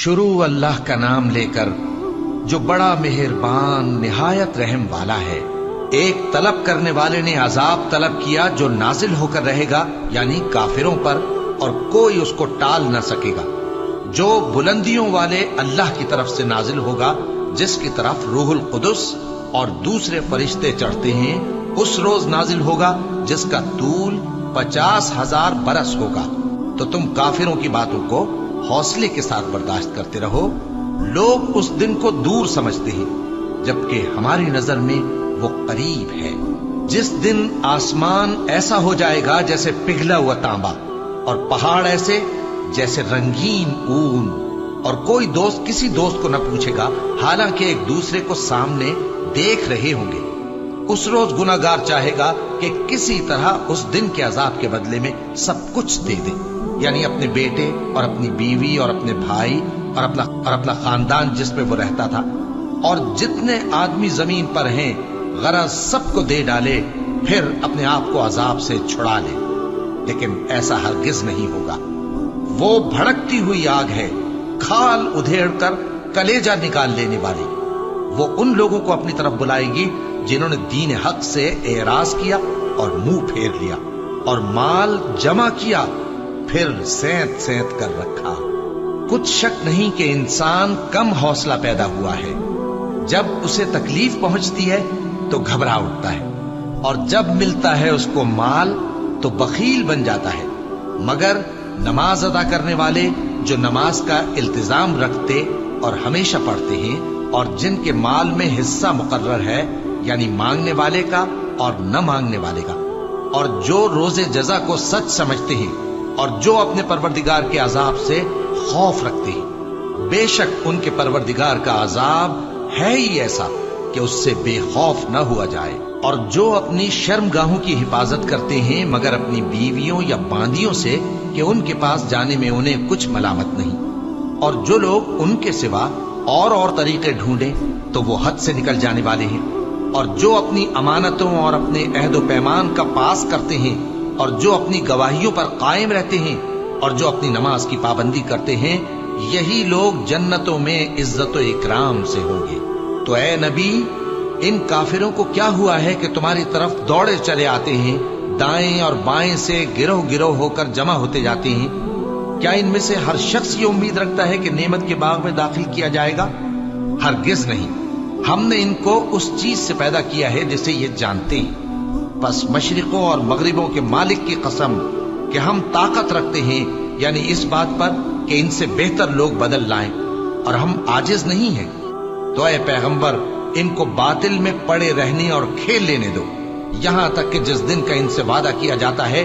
शुरू अल्लाह का नाम लेकर जो बड़ा मेहरबान निहायत रहम वाला है। एक तलब करने वाले ने अजाब तलब किया जो नाजिल होकर रहेगा यानी काफिरों पर, और कोई उसको टाल न सकेगा। जो बुलंदियों वाले अल्लाह की तरफ से नाजिल होगा, जिसकी तरफ रूहुल कुदस और दूसरे फरिश्ते चढ़ते हैं, उस रोज नाजिल होगा जिसका तूल 50,000 बरस होगा। तो तुम काफिरों की बातों को हौसले के साथ बर्दाश्त करते रहो। लोग उस दिन को दूर समझते हैं, जबकि हमारी नजर में वो करीब है। जिस दिन आसमान ऐसा हो जाएगा जैसे पिघला हुआ तांबा, और पहाड़ ऐसे जैसे रंगीन ऊन, और कोई दोस्त किसी दोस्त को न पूछेगा, हालांकि एक दूसरे को सामने देख रहे होंगे। उस रोज गुनाहगार चाहेगा कि किसी तरह उस दिन के अजाब के बदले में सब कुछ दे दे, यानी अपने बेटे और अपनी बीवी और अपने भाई और अपना खानदान जिसमें वो रहता था, और जितने आदमी जमीन पर हैं, गरज सबको दे डाले, फिर अपने आप को अजाब से छुड़ा ले। लेकिन ऐसा हरगिज नहीं होगा। वो भड़कती हुई आग है, खाल उधेड़ कर कलेजा निकाल लेने वाली। वो उन लोगों को अपनी तरफ बुलाएगी जिन्होंने दीन हक से एराज किया और मुंह फेर लिया, और माल जमा किया, फिर सेंत सेंत कर रखा। कुछ शक नहीं कि इंसान कम हौसला पैदा हुआ है। जब उसे तकलीफ पहुंचती है तो घबरा उठता है, और जब मिलता है उसको माल तो बखील बन जाता है। मगर नमाज अदा करने वाले जो नमाज का इल्तिजाम रखते और हमेशा पढ़ते हैं, और जिनके माल में हिस्सा मुकर्रर है, यानी मांगने वाले का और न मांगने वाले का, और जो रोजे जजा को सच समझते हैं, और जो अपने परवरदिगार के अजाब से खौफ रखते हैं, बेशक उनके परवरदिगार का अजाब है ही ऐसा कि उससे बेखौफ न हुआ जाए। और जो अपनी शर्मगाहों की हिफाजत करते हैं, मगर अपनी बीवियों या बांदियों से कि उनके पास जाने में उन्हें कुछ मलामत नहीं, और जो लोग उनके सिवा और तरीके ढूंढे तो वो हद से निकल जाने वाले हैं। और जो अपनी अमानतों और अपने अहद पैमान का पास करते हैं, और जो अपनी गवाहियों पर कायम रहते हैं, और जो अपनी नमाज की पाबंदी करते हैं, यही लोग जन्नतों में इज्जत व इकराम से होंगे। तो ए नबी, इन काफिरों को क्या हुआ है कि तुम्हारी तरफ दौड़े चले आते हैं, दाएं और बाएं से गिरोह गिरोह होकर जमा होते जाते हैं? क्या इनमें से हर शख्स ये उम्मीद रखता है कि नेमत के बाग में दाखिल किया जाएगा? हरगिज नहीं। हमने इनको उस चीज से पैदा किया है जिसे ये जानते हैं। बस मशरिकों और मगरिबों के मालिक की कसम कि हम ताकत रखते हैं, यानी इस बात पर कि इनसे बेहतर लोग बदल लाएं, और हम आजिज नहीं हैं। तो ऐ पैगंबर, इनको बातिल में पड़े रहने और खेल लेने दो, यहां तक कि जिस दिन का इनसे वादा किया जाता है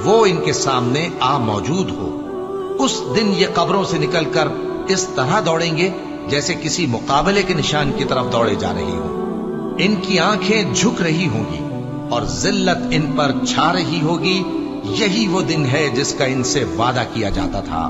वो इनके सामने आ मौजूद हो। उस दिन ये कब्रों से निकलकर इस तरह दौड़ेंगे जैसे किसी मुकाबले के निशान की तरफ दौड़े जा रहे हों। इनकी आंखें झुक रही होंगी और जिल्लत इन पर छा रही होगी। यही वो दिन है जिसका इनसे वादा किया जाता था।